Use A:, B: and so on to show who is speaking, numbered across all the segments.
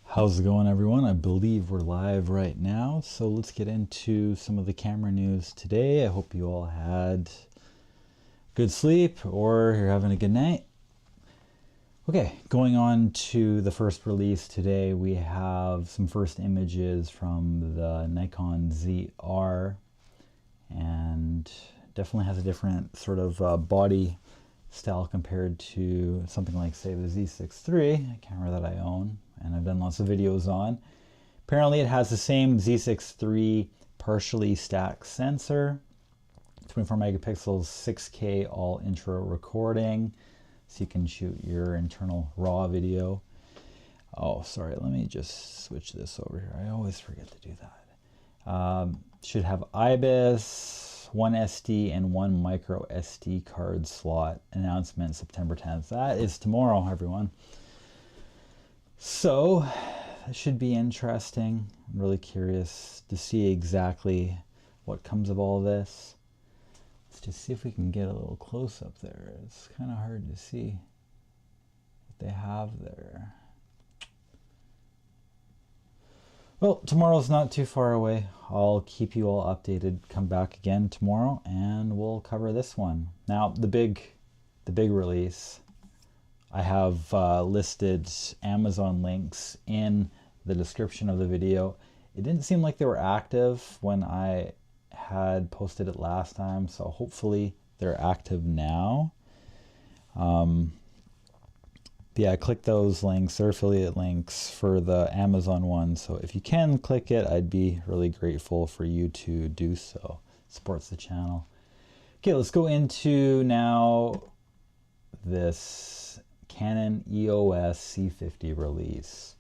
A: How's it going, everyone? I believe we're live right now, so let's get into some of the camera news today. I hope you all had good sleep or you're having a good night. Okay, going on to the first release today, we have some first images from the Nikon ZR, and definitely has a different sort of body style compared to something like, say, the Z6III, a camera that I own and I've done lots of videos on. Apparently it has the same Z6III partially stacked sensor, 24 megapixels, 6K all intro recording, so you can shoot your internal RAW video. Oh, sorry, let me just switch this over here. I always forget to do that. Should have IBIS, one SD and one micro SD card slot. Announcement September 10th. That is tomorrow, everyone. So it should be interesting. I'm really curious to see exactly what comes of all this. Let's just see if we can get a little close up there. It's kind of hard to see what they have there. Well, tomorrow's not too far away. I'll keep you all updated. Come back again tomorrow and we'll cover this one. Now, the big release, I have listed Amazon links in the description of the video. It didn't seem like they were active when I had posted it last time, so hopefully they're active now. Yeah, click those links. They're affiliate links for the Amazon one, so if you can click it, I'd be really grateful for you to do so. It supports the channel. Okay, let's go into now this Canon EOS C50 release.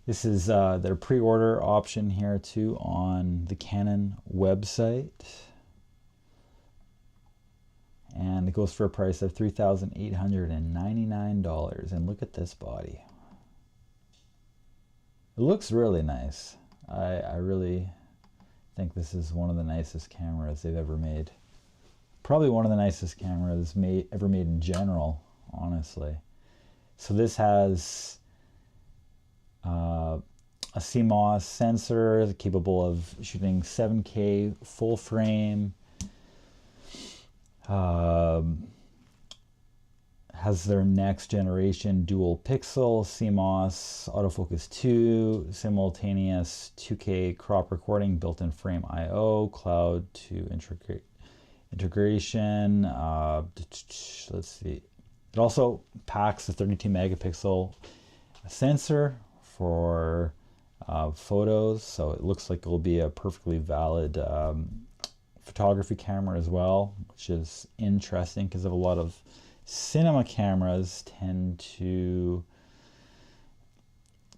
A: This is their pre-order option here too on the Canon website, and it goes for a price of $3,899. And look at this body. It looks really nice. I really think this is one of the nicest cameras they've ever made. Probably one of the nicest cameras ever made in general, honestly. So this has a CMOS sensor capable of shooting 7K full frame. Has their next generation dual pixel CMOS autofocus 2, simultaneous 2K crop recording, built-in frame IO, cloud to integration. Let's see. It also packs a 32 megapixel sensor for photos, so it looks like it will be a perfectly valid photography camera as well, which is interesting because of a lot of cinema cameras tend to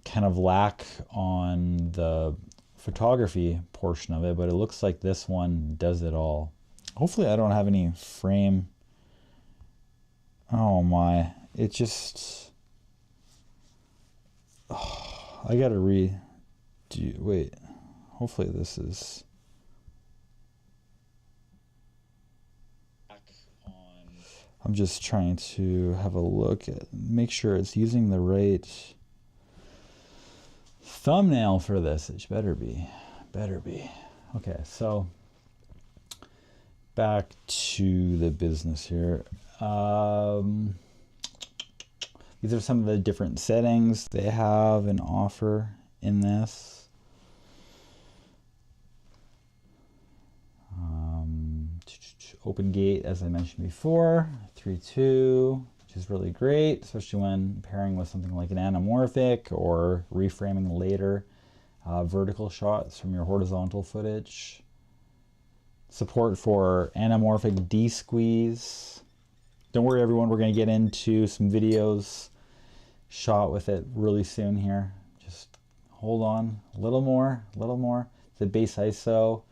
A: kind of lack on the photography portion of it, but it looks like this one does it all. Hopefully I don't have any frame. Oh my, it just, oh, I gotta wait, hopefully this is, I'm just trying to have a look at, make sure it's using the right thumbnail for this. It better be. Okay, so back to the business here. These are some of the different settings they have and offer in this. Open gate, as I mentioned before, 3.2, which is really great, especially when pairing with something like an anamorphic or reframing later vertical shots from your horizontal footage. Support for anamorphic D-squeeze. Don't worry, everyone, we're going to get into some videos shot with it really soon here. Just hold on a little more. The base ISO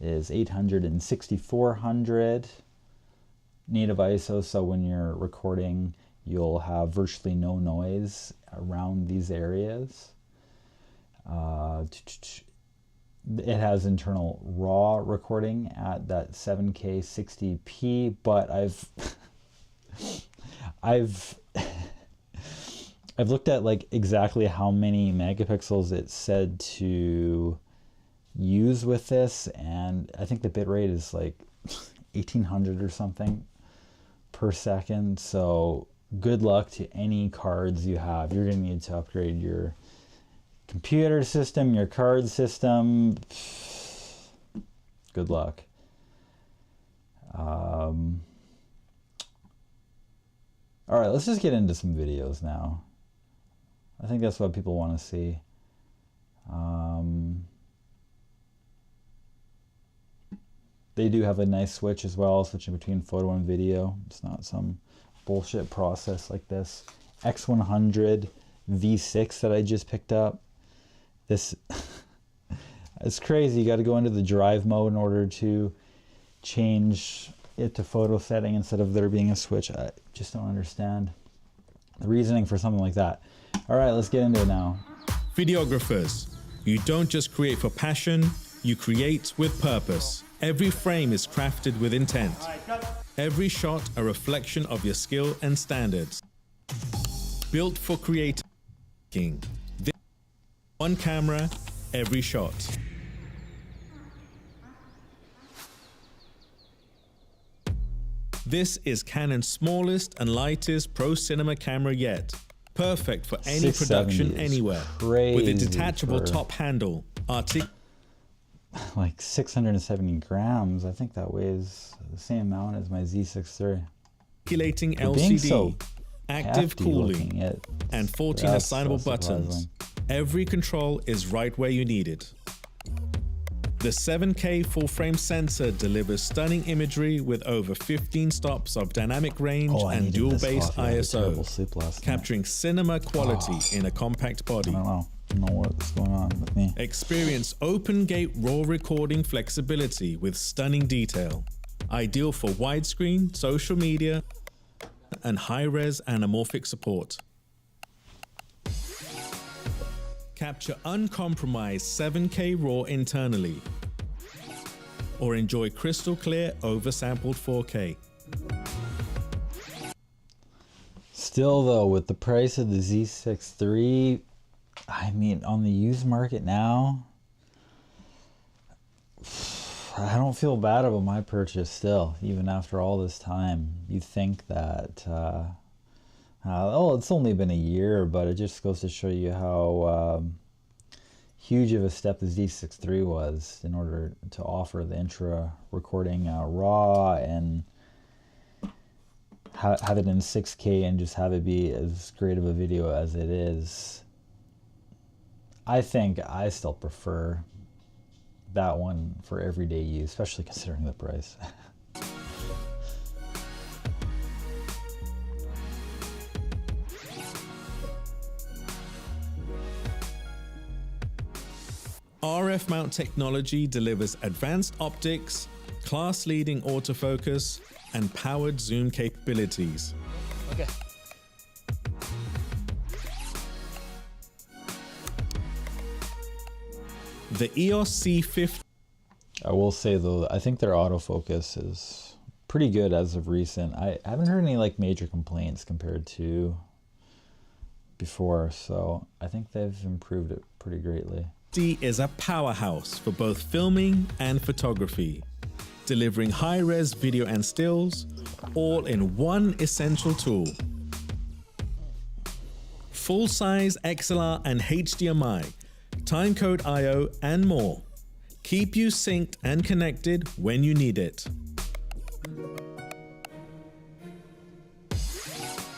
A: is 800 and 6400 native ISO, so when you're recording you'll have virtually no noise around these areas. It has internal RAW recording at that 7K 60p, but I've I've looked at like exactly how many megapixels it's said to use with this, and I think the bitrate is like 1800 or something per second. So good luck to any cards you have. You're going to need to upgrade your computer system, your card system. Good luck. All right, let's just get into some videos now. I think that's what people want to see. They do have a nice switch as well, switching between photo and video. It's not some bullshit process like this. X100 V6 that I just picked up. This, it's crazy. You got to go into the drive mode in order to change it to photo setting instead of there being a switch. I just don't understand the reasoning for something like that. All right, let's get into it now.
B: Videographers, you don't just create for passion, you create with purpose. Every frame is crafted with intent. Every shot a reflection of your skill and standards. Built for creating. One camera, every shot. This is Canon's smallest and lightest pro cinema camera yet. Perfect for any production anywhere. With a detachable top handle.
A: Like 670 grams. I think that weighs the same amount as my Z6III.
B: Articulating LCD, active cooling, and 14 assignable buttons. Every control is right where you need it. The 7K full-frame sensor delivers stunning imagery with over 15 stops of dynamic range and dual-base ISO, capturing cinema quality in a compact body.
A: I don't know what's going on with me.
B: Experience open-gate RAW recording flexibility with stunning detail. Ideal for widescreen, social media, and high-res anamorphic support. Capture uncompromised 7K RAW internally, or enjoy crystal clear oversampled 4K.
A: Still though, with the price of the Z6III, I mean, on the used market now, I don't feel bad about my purchase still, even after all this time. You'd think that, it's only been a year, but it just goes to show you how huge of a step the Z6III was in order to offer the intra recording RAW and have it in 6K and just have it be as great of a video as it is. I think I still prefer that one for everyday use, especially considering the price.
B: RF mount technology delivers advanced optics, class-leading autofocus, and powered zoom capabilities.
C: Okay.
B: The EOS C50.
A: I will say though, I think their autofocus is pretty good as of recent. I haven't heard any like major complaints compared to before, so I think they've improved it pretty greatly.
B: Z is a powerhouse for both filming and photography, delivering high-res video and stills, all in one essential tool. Full-size XLR and HDMI, timecode I/O, and more. Keep you synced and connected when you need it.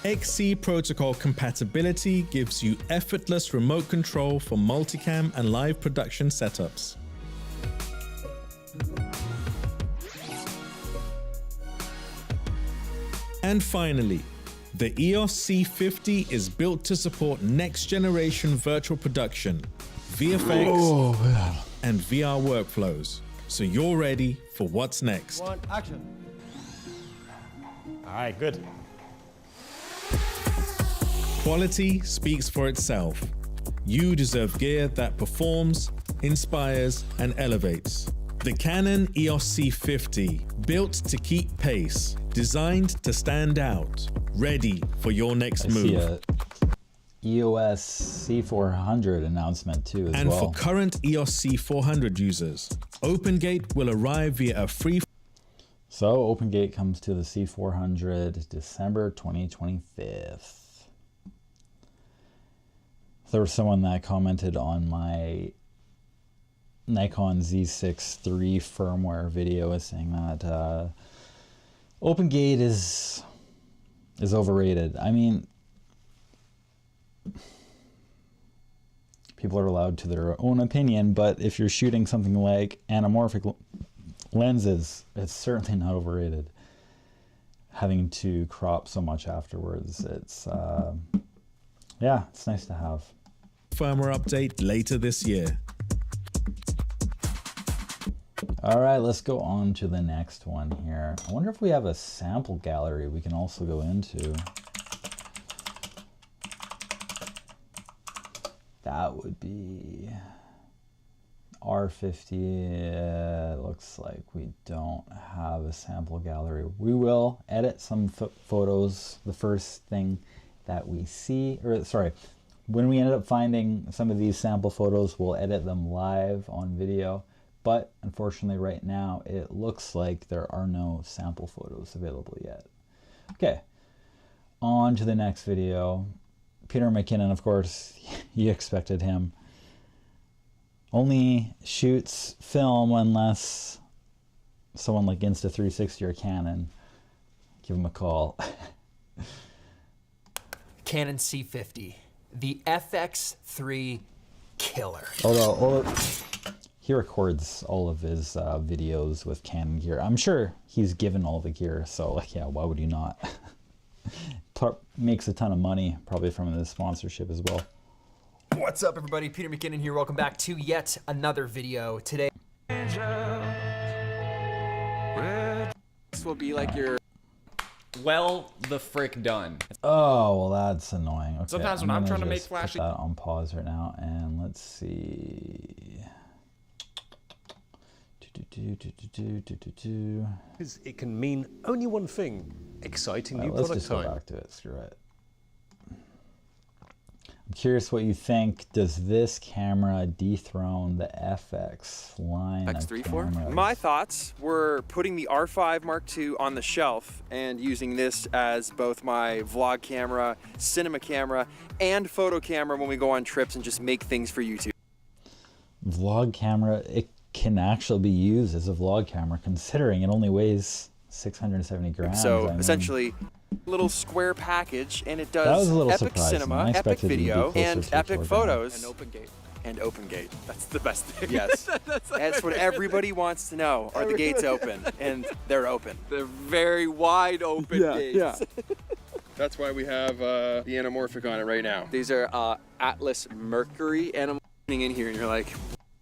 B: XC protocol compatibility gives you effortless remote control for multicam and live production setups. And finally, the EOS C50 is built to support next-generation virtual production, VFX, and VR workflows, so you're ready for what's next.
C: One, action. All right, good.
B: Quality speaks for itself. You deserve gear that performs, inspires, and elevates. The Canon EOS C50, built to keep pace, designed to stand out, ready for your next move.
A: EOS C400 announcement too as well.
B: And for current EOS C400 users, OpenGate will arrive via a free...
A: So OpenGate comes to the C400 December 2025. There was someone that commented on my Nikon Z6III firmware video saying that OpenGate is overrated. I mean, people are allowed to their own opinion, but if you're shooting something like anamorphic lenses, it's certainly not overrated. Having to crop so much afterwards, it's yeah, it's nice to have.
B: Firmware update later this year.
A: All right, let's go on to the next one here. I wonder if we have a sample gallery we can also go into. That would be R50. It looks like we don't have a sample gallery. We will edit some photos the first thing that we see, or sorry, when we end up finding some of these sample photos, we'll edit them live on video. But unfortunately right now, it looks like there are no sample photos available yet. Okay, on to the next video. Peter McKinnon, of course, you expected him. Only shoots film unless someone like Insta360 or Canon give him a call.
C: Canon C50, the FX3 killer.
A: Although he records all of his videos with Canon gear. I'm sure he's given all the gear, so like, yeah, why would you not? Makes a ton of money, probably from the sponsorship as well.
C: What's up, everybody? Peter McKinnon here. Welcome back to yet another video. Today,
D: This will be like your
E: well the frick done.
A: Oh, well, that's annoying. Okay,
E: Sometimes when I'm trying to make flashy...
A: Put that on pause right now, and let's see.
F: Because it can mean only one thing: exciting new
A: Let's
F: product
A: just go
F: time.
A: back to it. Screw it. I'm curious what you think. Does this camera dethrone the FX line of
G: X3
A: cameras?
G: My thoughts were putting the R5 Mark II on the shelf and using this as both my vlog camera, cinema camera, and photo camera when we go on trips and just make things for YouTube.
A: Vlog camera, it can actually be used as a vlog camera considering it only weighs 670 grams.
G: So
A: I mean,
G: essentially, little square package, and it
A: that was
G: does
A: a little
G: epic
A: surprising.
G: cinema,
A: I
G: epic
A: expected it to be
G: video,
A: closer
G: and
A: to a
G: epic
A: kilogram.
G: photos.
D: and OpenGate.
G: And OpenGate. That's the best thing.
D: Yes.
G: That's what everybody wants to know. Are the gates open? And they're open.
D: They're very wide open gates.
G: Yeah. That's why we have the anamorphic on it right now.
D: These are Atlas Mercury, and I'm
G: In here, and you're like,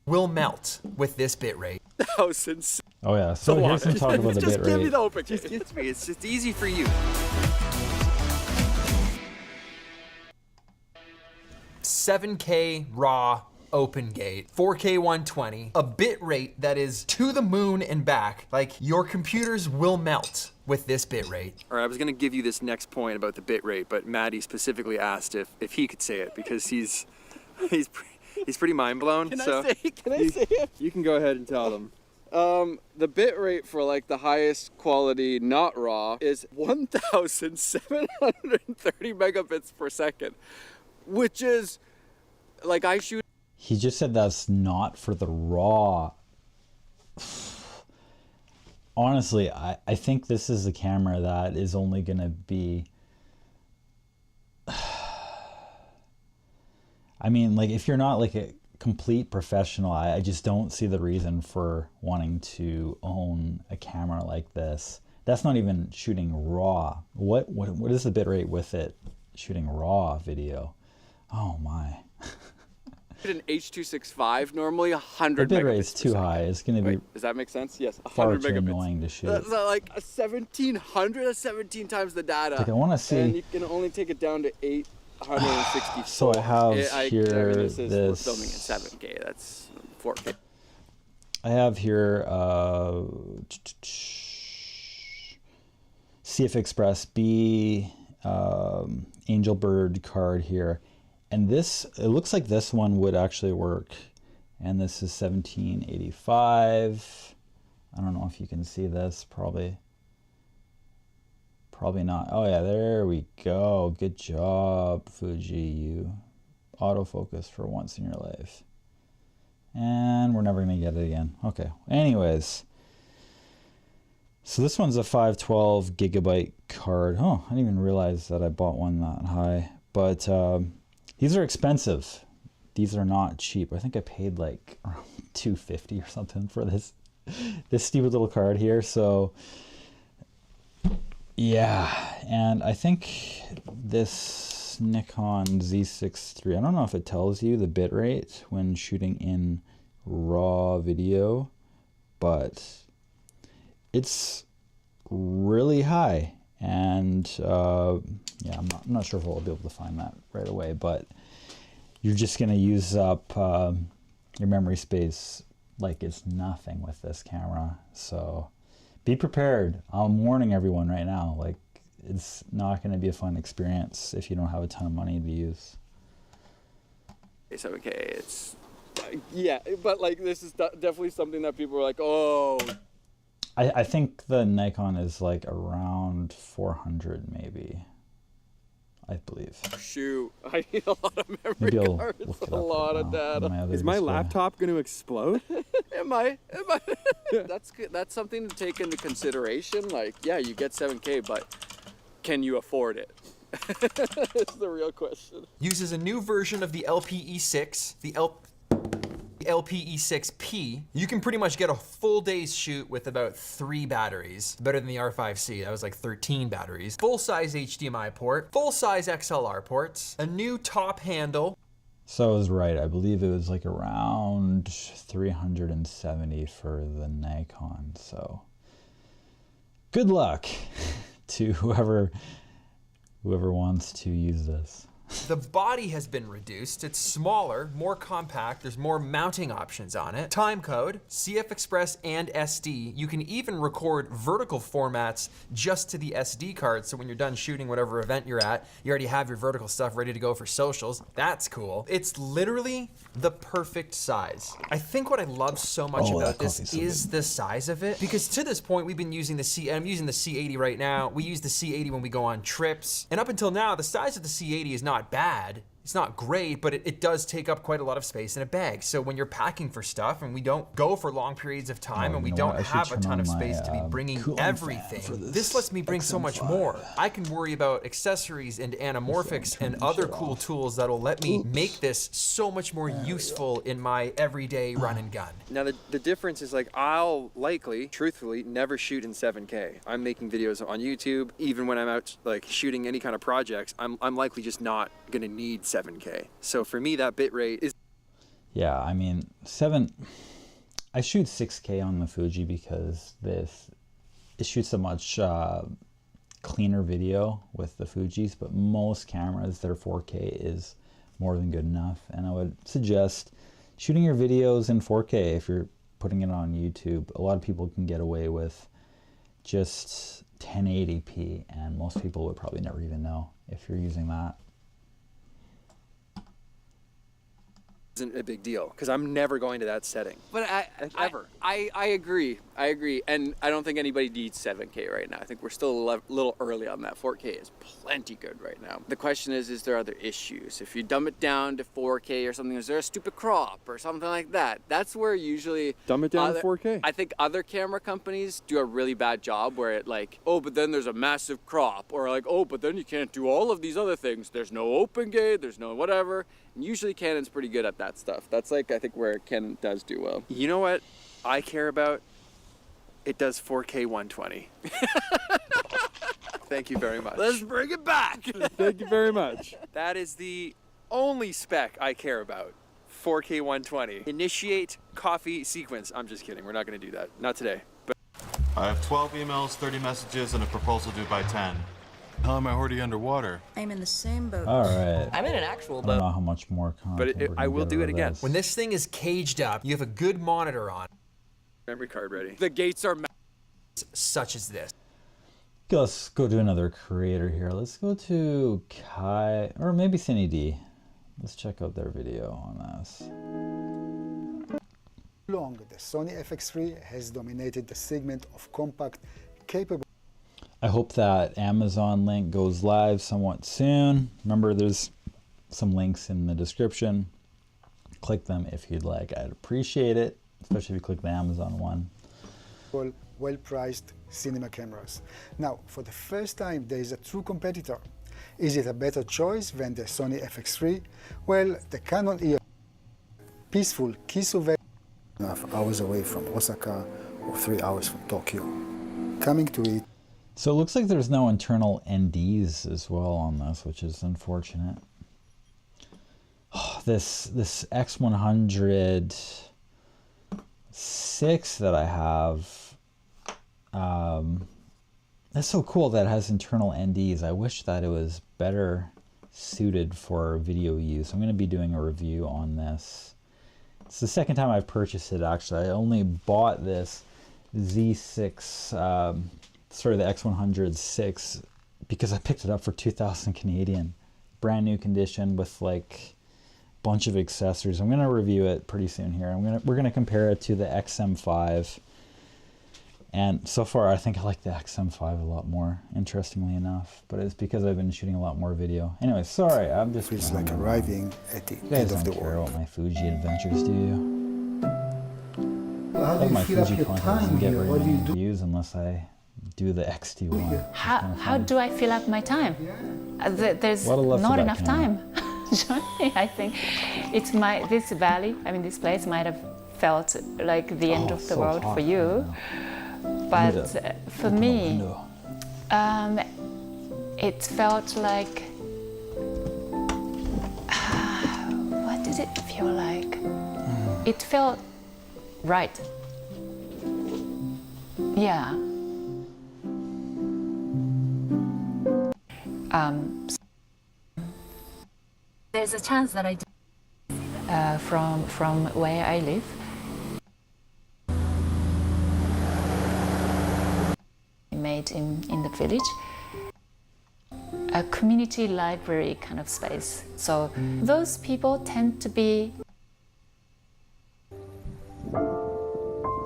C: will melt with this bitrate.
D: thousands.
A: Oh yeah, so here's some talk about the
D: Just give me
A: bitrate.
D: the OpenGate.
G: just gets me. It's just easy for you.
C: 7K raw OpenGate, 4K 120, a bit rate that is to the moon and back. Like, your computers will melt with this bit rate.
G: All right, I was going to give you this next point about the bit rate, but Maddie specifically asked if he could say it because he's pretty mind blown.
D: Can
G: so
D: I say it?
G: you can go ahead and tell them.
D: The bit rate for like the highest quality, not raw, is 1,730 megabits per second, which is like I shoot.
A: He just said that's not for the raw. Honestly, I think this is a camera that is only going to be... I mean, like, if you're not like a complete professional, I just don't see the reason for wanting to own a camera like this. That's not even shooting raw. What is the bitrate with it shooting raw video? Oh my.
D: An H.265 normally 100
A: The
D: megabits
A: bitrate is
D: per
A: too
D: second.
A: high. It's going to be
D: Wait, does that make sense? Yes,
A: far
D: 100
A: too
D: megabits.
A: annoying to shoot.
D: That's like a 1700, a 17 times the data.
A: Like, I want to see.
D: And you can only take it down to 864.
A: So I have here
D: this is, we're
A: this.
D: filming in 7K. That's 4K.
A: I have here CF Express B Angel Bird card here, And this, it looks like this one would actually work. And this is 1785. I don't know if you can see this, probably not. Oh yeah, there we go. Good job, Fuji. You autofocus for once in your life. And we're never gonna get it again. Okay, anyways. So this one's a 512 gigabyte card. Oh, I didn't even realize that I bought one that high. But these are expensive. These are not cheap. I think I paid like around $250 or something for this stupid little card here. So yeah, and I think this Nikon Z6III, I don't know if it tells you the bit rate when shooting in raw video, but it's really high. And yeah, I'm not sure if I'll be able to find that right away, but you're just going to use up your memory space like it's nothing with this camera. So be prepared. I'm warning everyone right now, like it's not going to be a fun experience if you don't have a ton of money to use.
D: It's okay. It's yeah, but like this is definitely something that people are like, oh.
A: I think the Nikon is like around 400 maybe, I believe.
D: Shoot, I need a lot of memory cards, a lot of data.
G: Is my laptop going to explode?
D: It might. That's good. That's something to take into consideration. Like, yeah, you get 7K, but can you afford it? It's the real question.
C: Uses a new version of the LPE6, the LPE6P. You can pretty much get a full day's shoot with about 3 batteries. Better than the R5C, that was like 13 batteries. Full-size HDMI port, full-size XLR ports, a new top handle.
A: So I was right, I believe it was like around 370 for the Nikon, so good luck to whoever wants to use this.
C: The body has been reduced. It's smaller, more compact. There's more mounting options on it. Time code, CF Express and SD. You can even record vertical formats just to the SD card. So when you're done shooting whatever event you're at, you already have your vertical stuff ready to go for socials. That's cool. It's literally the perfect size. I think what I love so much about this is the size of it, because to this point we've been using I'm using the C80 right now. We use the C80 when we go on trips. And up until now, the size of the C80 is not bad. It's not great, but it does take up quite a lot of space in a bag. So when you're packing for stuff and we don't go for long periods of time and we don't have a ton of space to be bringing everything, this lets me bring so much more. I can worry about accessories and anamorphics and other cool tools that'll let me make this so much more useful in my everyday run and gun.
G: Now the difference is like I'll likely, truthfully, never shoot in 7K. I'm making videos on YouTube. Even when I'm out like shooting any kind of projects, I'm likely just not gonna need 7K. So for me, that bit rate is...
A: Yeah, I mean, I shoot 6K on the Fuji because it shoots a much cleaner video with the Fujis, but most cameras, their 4K is more than good enough. And I would suggest shooting your videos in 4K if you're putting it on YouTube. A lot of people can get away with just 1080p, and most people would probably never even know if you're using that.
G: Isn't a big deal because I'm never going to that setting.
D: But I agree. And I don't think anybody needs 7K right now. I think we're still a little early on that. 4K is plenty good right now. The question is there other issues? If you dumb it down to 4K or something, is there a stupid crop or something like that? That's where usually...
G: Dumb it down to 4K?
D: I think other camera companies do a really bad job where it like, oh, but then there's a massive crop. Or like, oh, but then you can't do all of these other things. There's no open gate, there's no whatever. And usually Canon's pretty good at that stuff. That's like, I think where Canon does do well.
G: You know what I care about? It does 4K 120. Thank you very much.
D: Let's bring it back.
G: Thank you very much. That is the only spec I care about. 4K 120. Initiate coffee sequence. I'm just kidding. We're not going to do that. Not today. But
H: I have 12 emails, 30 messages, and a proposal due by 10. How am I already underwater?
I: I'm in the same boat.
A: All right.
I: I'm in an actual boat.
A: I don't know how much more content.
G: But I will do it again.
C: When this thing is caged up, you have a good monitor on.
G: Memory card ready.
D: The gates are
C: such as this.
A: Let's go to another creator here. Let's go to Kai, or maybe Cindy D. Let's check out their video on this.
I: Long, the Sony FX3 has dominated the segment of compact, capable.
A: I hope that Amazon link goes live somewhat soon. Remember, there's some links in the description. Click them if you'd like. I'd appreciate it, especially if you click the Amazon one.
I: Well-priced cinema cameras. Now, for the first time, there is a true competitor. Is it a better choice than the Sony FX3? Well, the Canon EOS, peaceful, key survey, hours away from Osaka or 3 hours from Tokyo. Coming to it.
A: So it looks like there's no internal NDs as well on this, which is unfortunate. Oh, this X100 6 that I have, that's so cool that it has internal NDs. I wish that it was better suited for video use. I'm going to be doing a review on this. It's the second time I've purchased it, actually. I only bought this Z6, sorry, the X100 6, because I picked it up for 2,000 Canadian. Brand new condition with like a bunch of accessories. I'm going to review it pretty soon here. We're going to compare it to the XM5. And so far, I think I like the XM5 a lot more, interestingly enough. But it's because I've been shooting a lot more video. Anyway, sorry, I'm just...
I: Feels like arriving at the end of the world.
A: You guys don't care about my Fuji adventures, do you?
I: Well, how do you
A: my
I: fill up
A: Fuji
I: your
A: content
I: time
A: doesn't get
I: here?
A: very
I: What do you
A: many
I: do?
A: views unless I do the X-T one.
J: How do I fill up my time? There's
A: What a love for
J: not
A: that
J: enough
A: camera.
J: time. Johnny, I think it's this valley, I mean this place might have felt like the end of the
A: so
J: world
A: hot
J: for you,
A: right
J: but for me, it felt like, what did it feel like? It felt right. Yeah. There's a chance that I do. From where I live. Made in the village. A community library kind of space. So those people tend to be...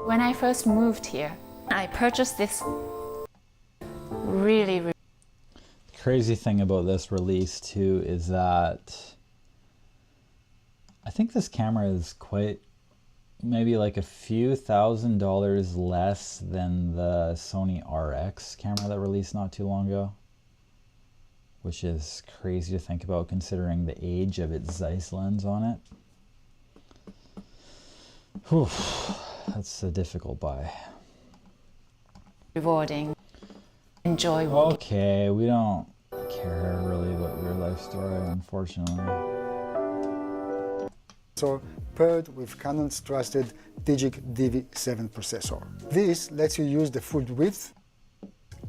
J: When I first moved here, I purchased this really
A: Crazy thing about this release too is that I think this camera is quite, maybe like a few $1,000s less than the Sony RX camera that released not too long ago, which is crazy to think about considering the age of its Zeiss lens on it. Whew, that's a difficult buy.
J: rewarding, enjoyable.
A: Okay, we don't care really about your life story, unfortunately.
I: So paired with Canon's trusted Digic DV7 processor. This lets you use the full width,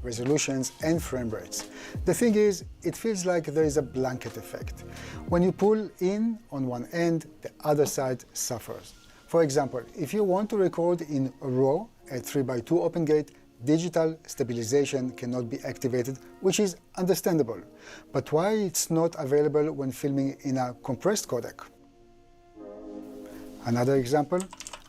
I: resolutions and frame rates. The thing is, it feels like there is a blanket effect. When you pull in on one end, the other side suffers. For example, if you want to record in RAW at 3x2 open gate, digital stabilization cannot be activated, which is understandable. But why it's not available when filming in a compressed codec? Another example,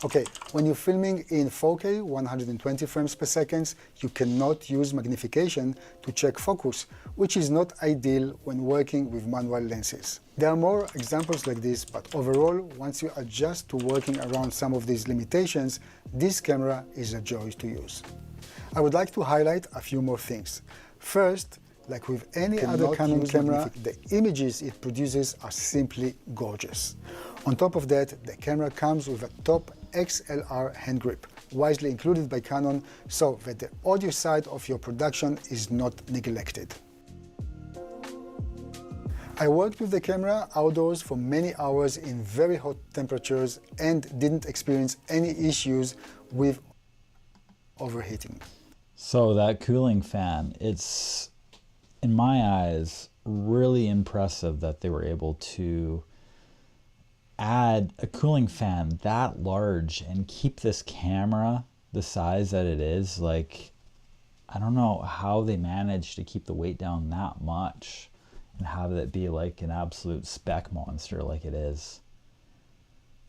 I: okay, when you're filming in 4K, 120 frames per second, you cannot use magnification to check focus, which is not ideal when working with manual lenses. There are more examples like this, but overall, once you adjust to working around some of these limitations, this camera is a joy to use. I would like to highlight a few more things. First, like with any other Canon camera, the images it produces are simply gorgeous. On top of that, the camera comes with a top XLR hand grip, wisely included by Canon, so that the audio side of your production is not neglected. I worked with the camera outdoors for many hours in very hot temperatures and didn't experience any issues with overheating.
A: So that cooling fan, it's, in my eyes, really impressive that they were able to add a cooling fan that large and keep this camera the size that it is. Like, I don't know how they managed to keep the weight down that much and have it be like an absolute spec monster like it is.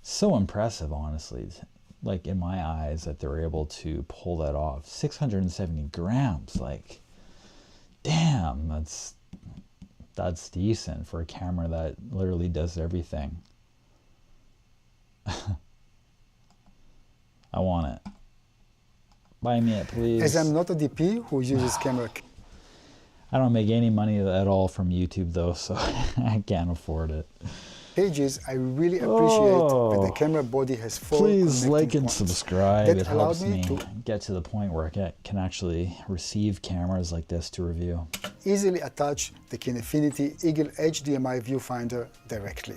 A: So impressive, honestly, like in my eyes, that they were able to pull that off. 670 grams, like, damn, that's decent for a camera that literally does everything. I want it. Buy me it, please.
I: As I'm not a DP who uses camera.
A: I don't make any money at all from YouTube though, so I can't afford it.
I: Pages, I really appreciate that the camera body has 4
A: Please like and
I: points.
A: subscribe.
I: That
A: it
I: allowed
A: helps
I: me
A: me
I: to
A: get to the point where I can actually receive cameras like this to review.
I: Easily attach the Kinefinity Eagle HDMI viewfinder directly.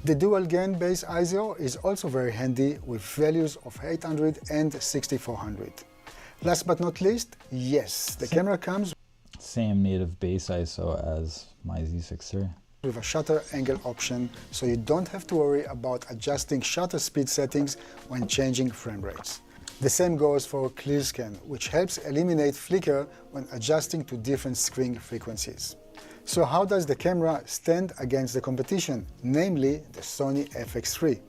I: The dual gain base ISO is also very handy with values of 800 and 6400. Last but not least, yes, the camera comes
A: Same native base ISO as my Z6III.
I: with a shutter angle option, so you don't have to worry about adjusting shutter speed settings when changing frame rates. The same goes for ClearScan, which helps eliminate flicker when adjusting to different screen frequencies. So how does the camera stand against the competition, namely the Sony FX3?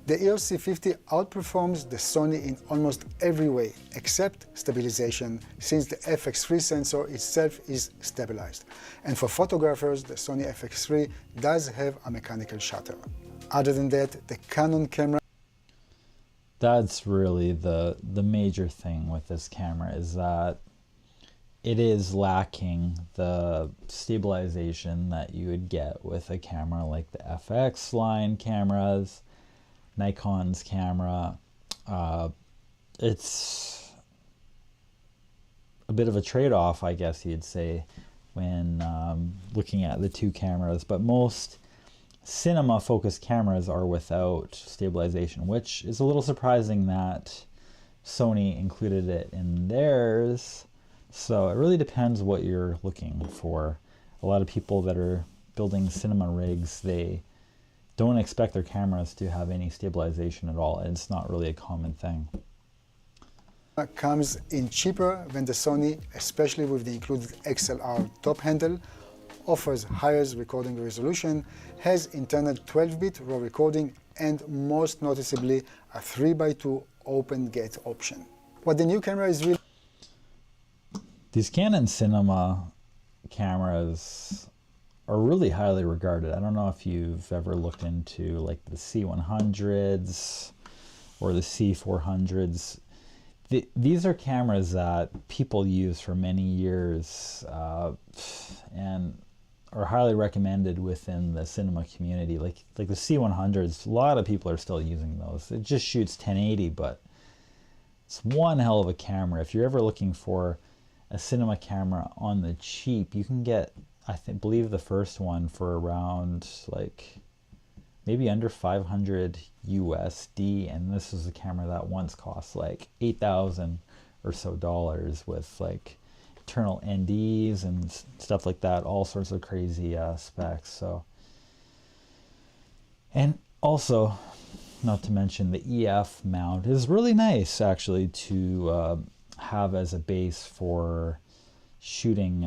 I: The EOS C50 outperforms the Sony in almost every way, except stabilization, since the FX3 sensor itself is stabilized. And for photographers, the Sony FX3 does have a mechanical shutter. Other than that, the Canon camera...
A: That's really the major thing with this camera, is that it is lacking the stabilization that you would get with a camera like the FX line cameras, Nikon's camera. It's a bit of a trade-off, I guess you'd say, when looking at the two cameras, but most cinema focused cameras are without stabilization, which is a little surprising that Sony included it in theirs. So it really depends what you're looking for. A lot of people that are building cinema rigs, they don't expect their cameras to have any stabilization at all. It's not really a common thing.
I: Comes in cheaper than the Sony, especially with the included XLR top handle, offers higher recording resolution, has internal 12-bit RAW recording, and most noticeably a 3x2 open gate option. What the new camera is really...
A: These Canon cinema cameras are really highly regarded. I don't know if you've ever looked into like the C100s or the C400s. These are cameras that people use for many years and are highly recommended within the cinema community. Like the C100s, a lot of people are still using those. It just shoots 1080, but it's one hell of a camera. If you're ever looking for a cinema camera on the cheap, you can get, I believe the first one for around like maybe under 500 USD, and this is a camera that once cost like 8,000 or so dollars with like internal NDs and stuff like that, all sorts of crazy specs. So, and also, not to mention the EF mount is really nice actually to have as a base for shooting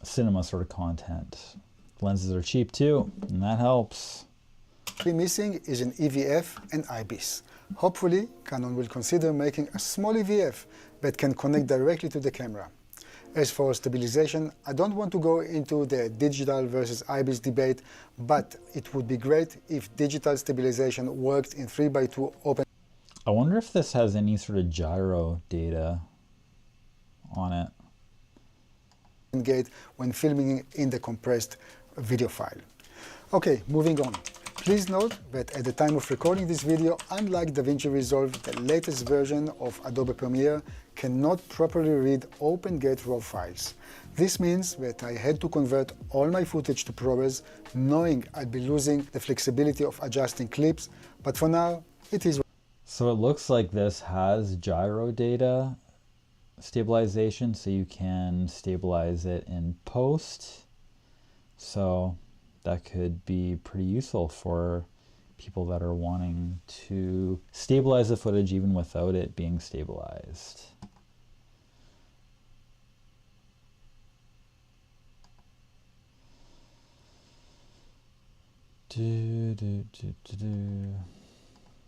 A: cinema sort of content. Lenses are cheap too, and that helps.
I: missing is an EVF and IBIS. Hopefully, Canon will consider making a small EVF that can connect directly to the camera. As for stabilization, I don't want to go into the digital versus IBIS debate, but it would be great if digital stabilization worked in 3x2 open.
A: I wonder if this has any sort of gyro data on it.
I: Gate when filming in the compressed video file. Okay, moving on. Please note that at the time of recording this video, unlike DaVinci Resolve, the latest version of Adobe Premiere cannot properly read OpenGate RAW files. This means that I had to convert all my footage to ProRes, knowing I'd be losing the flexibility of adjusting clips, but for now, it is.
A: So it looks like this has gyro data stabilization, so you can stabilize it in post. So that could be pretty useful for people that are wanting to stabilize the footage even without it being stabilized.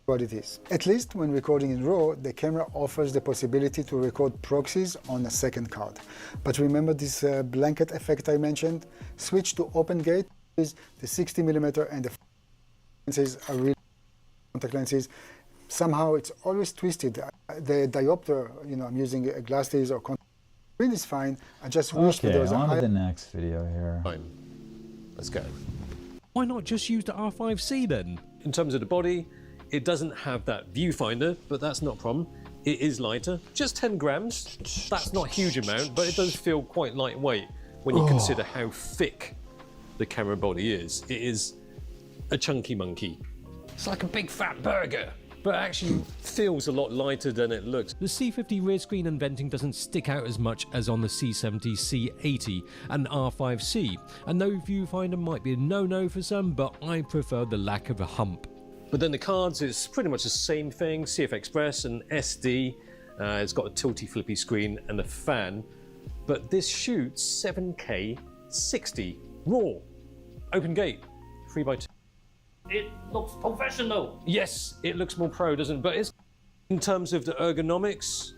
I: what it is. At least when recording in RAW, the camera offers the possibility to record proxies on a second card. But remember this blanket effect I mentioned? Switch to open gate. The 60mm and the lenses are really contact lenses. Somehow it's always twisted. The diopter, you know, I'm using glasses or contact screen is fine. I just wish that there was
A: on to the next video here.
F: Fine. Let's go. Why not just use the R5C then? In terms of the body, it doesn't have that viewfinder, but that's not a problem. It is lighter, just 10 grams. That's not a huge amount, but it does feel quite lightweight when you consider how thick the camera body is. It is a chunky monkey. It's like a big fat burger, but actually feels a lot lighter than it looks. The C50 rear screen and venting doesn't stick out as much as on the C70, C80 and R5C. And no viewfinder might be a no-no for some, but I prefer the lack of a hump. But then the cards is pretty much the same thing, CF Express and SD. It's got a tilty flippy screen and a fan, but this shoots 7K 60 RAW, open gate, 3x2. It looks professional. Yes, it looks more pro, doesn't it? But it's, in terms of the ergonomics,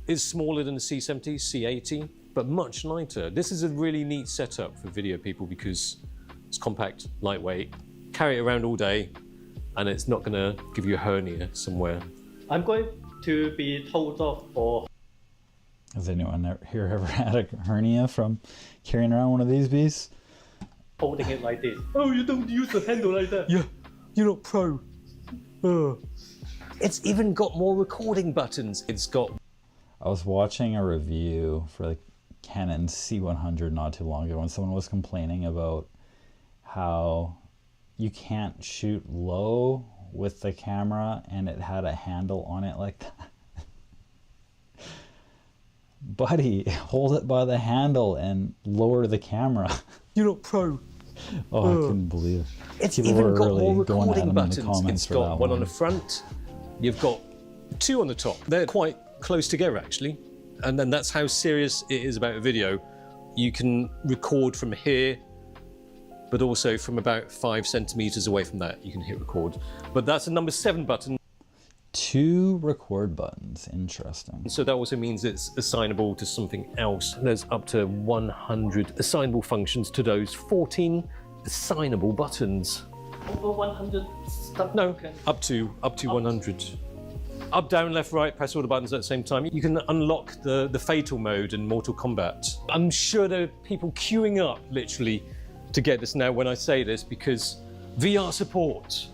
F: it's smaller than the C70, C80, but much lighter. This is a really neat setup for video people because it's compact, lightweight, carry it around all day, and it's not going to give you a hernia somewhere.
K: I'm going to be told off for...
A: Has anyone here ever had a hernia from carrying around one of these beasts?
K: Holding it like this. Oh, you don't use the handle like that.
F: Yeah, you're not pro. It's even got more recording buttons. It's got...
A: I was watching a review for the Canon C100 not too long ago, and someone was complaining about how you can't shoot low with the camera and it had a handle on it like that. Buddy, hold it by the handle and lower the camera.
F: You're not pro.
A: Oh, I couldn't believe it.
F: It's
A: People
F: even
A: were
F: got
A: really
F: more
A: going at
F: recording
A: him
F: buttons.
A: in the comments
F: It's
A: for
F: got
A: that
F: one on the front. You've got two on the top. They're quite close together actually. And then that's how serious it is about a video. You can record from here, but also from about 5 centimeters away from that, you can hit record. But that's a number 7 button.
A: 2 record buttons, interesting.
F: So that also means it's assignable to something else. There's up to 100 assignable functions to those 14 assignable buttons.
K: Over 100 stuff?
F: No, up to 100. Up, down, left, right, press all the buttons at the same time. You can unlock the fatal mode in Mortal Kombat. I'm sure there are people queuing up, literally, to get this now when I say this, because VR support.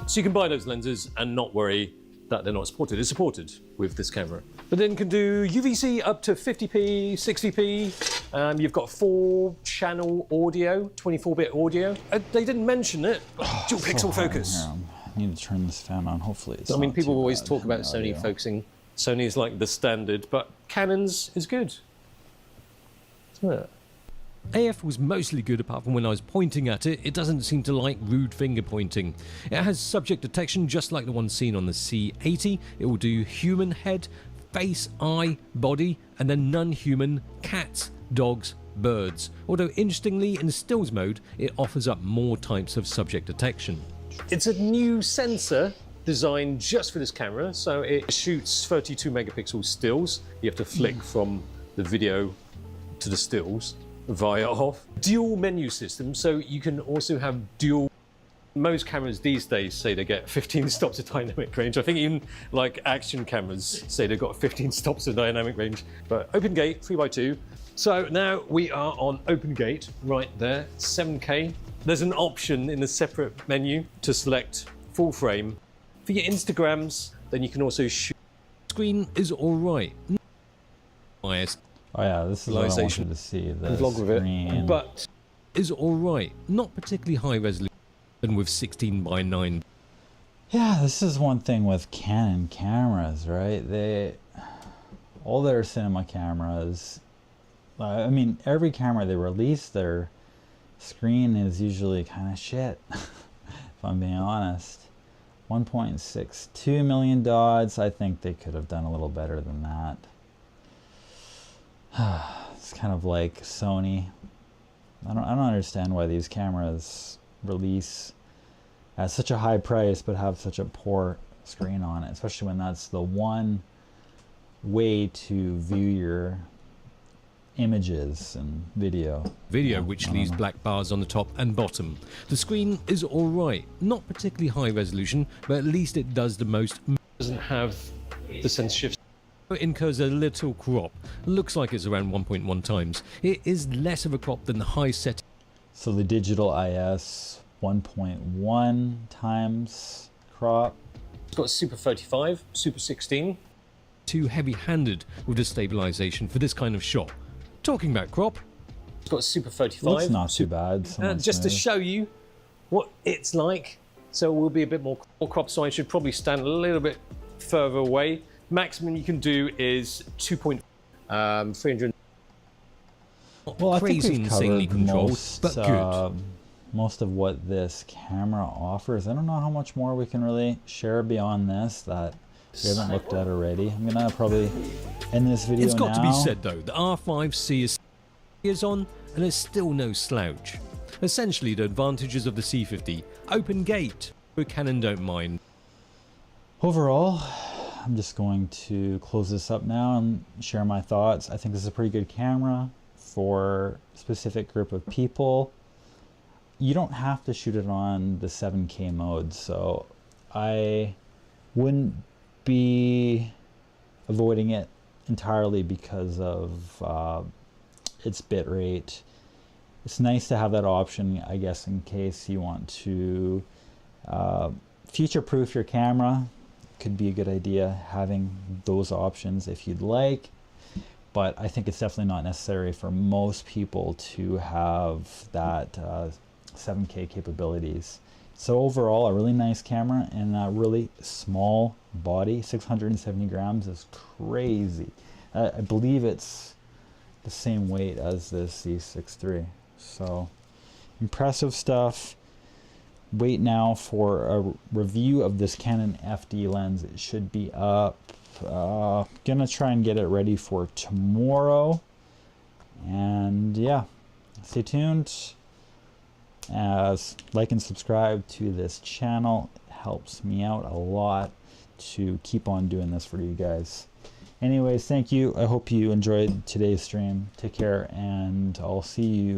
F: So you can buy those lenses and not worry that they're not supported. It's supported with this camera. But then can do UVC up to 50p, 60p. You've got 4-channel audio, 24-bit audio. They didn't mention it, but dual pixel focus.
A: I need to turn this fan on, hopefully it's
F: I mean,
A: not
F: people
A: too
F: always
A: bad
F: talk about
A: in
F: Sony
A: audio.
F: focusing. Sony is like the standard, but Canon's is good. Yeah. AF was mostly good apart from when I was pointing at it. It doesn't seem to like rude finger pointing. It has subject detection just like the one seen on the C80. It will do human head, face, eye, body, and then non-human cats, dogs, birds. Although interestingly, in stills mode, it offers up more types of subject detection. It's a new sensor designed just for this camera, so it shoots 32 megapixel stills. You have to flick from the video to the stills via off. Dual menu system, so you can also have dual. Most cameras these days say they get 15 stops of dynamic range. I think even like action cameras say they've got 15 stops of dynamic range. But open gate, 3x2. So now we are on open gate, right there, 7K. There's an option in the separate menu to select full frame. For your Instagrams, then you can also shoot. Screen is all right. Biased.
A: Oh yeah, this is what I wanted to see. The
F: Vlog with
A: screen.
F: it, but is all right. Not particularly high resolution with 16:9.
A: Yeah, this is one thing with Canon cameras, right? All their cinema cameras, I mean, every camera they release, their screen is usually kind of shit, if I'm being honest. 1.62 million dots. I think they could have done a little better than that. It's kind of like Sony. I don't understand why these cameras release at such a high price but have such a poor screen on it, especially when that's the one way to view your images and video.
F: Which leaves black bars on the top and bottom. The screen is alright, not particularly high resolution, but at least it does the most. Doesn't have the sensor shift. It incurs a little crop. Looks like it's around 1.1 times. It is less of a crop than the high setting.
A: So the digital IS 1.1 times crop.
F: It's got Super 35, Super 16. Too heavy-handed with the stabilization for this kind of shot. Talking about crop, it's got Super 35.
A: Looks not too bad.
F: Just to show you what it's like, so it will be a bit more crop, so I should probably stand a little bit further away. Maximum you can do is 2.300.
A: Well, I think
F: Crazy,
A: we've
F: insanely
A: covered
F: controlled,
A: most,
F: but good.
A: Most of what this camera offers. I don't know how much more we can really share beyond this that we haven't looked at already. I'm gonna probably end this video now.
F: It's got to be said though, the R5C is on and it's still no slouch. Essentially the advantages of the C50. Open gate, but Canon don't mind.
A: Overall, I'm just going to close this up now and share my thoughts. I think this is a pretty good camera for a specific group of people. You don't have to shoot it on the 7K mode, so I wouldn't be avoiding it entirely because of its bit rate. It's nice to have that option, I guess, in case you want to future-proof your camera. Could be a good idea having those options if you'd like, but I think it's definitely not necessary for most people to have that 7K capabilities. So overall, a really nice camera and a really small body. 670 grams is crazy. I believe it's the same weight as this Z6III. So impressive stuff. Wait now for a review of this Canon FD lens. It should be up. Gonna try and get it ready for tomorrow. And yeah, stay tuned. Like and subscribe to this channel. It helps me out a lot to keep on doing this for you guys. Anyways, thank you. I hope you enjoyed today's stream. Take care, and I'll see you